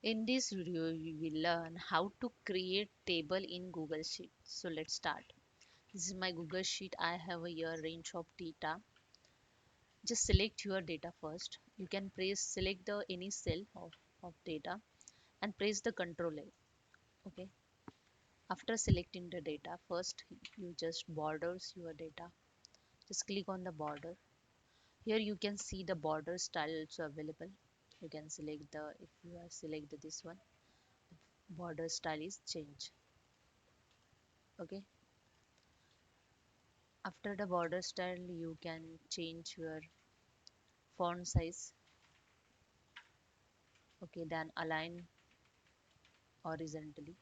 In this video, we will learn how to create table in Google Sheet. So let's start. This is my Google Sheet. I have a here range of data. Just select your data first. You can press select the any cell of data and press the control A. Okay. After selecting the data, first you just borders your data. Just click on the border. Here you can see the border style also available. You can select the if you are select this one, border style is change. Okay. After the border style, you can change your font size. Okay, then align horizontally,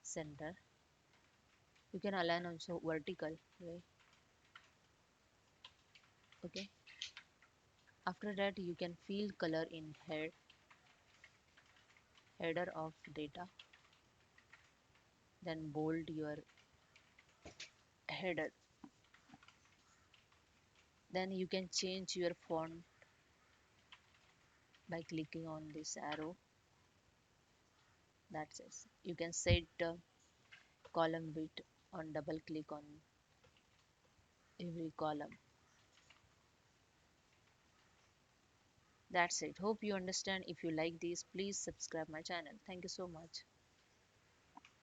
center. You can align also vertical way. Okay. After that, you can fill color in header of data. Then bold your header. Then you can change your font by clicking on this arrow. That's it. You can set column width on double click on every column. That's it. Hope you understand. If you like this, please subscribe my channel. Thank you so much.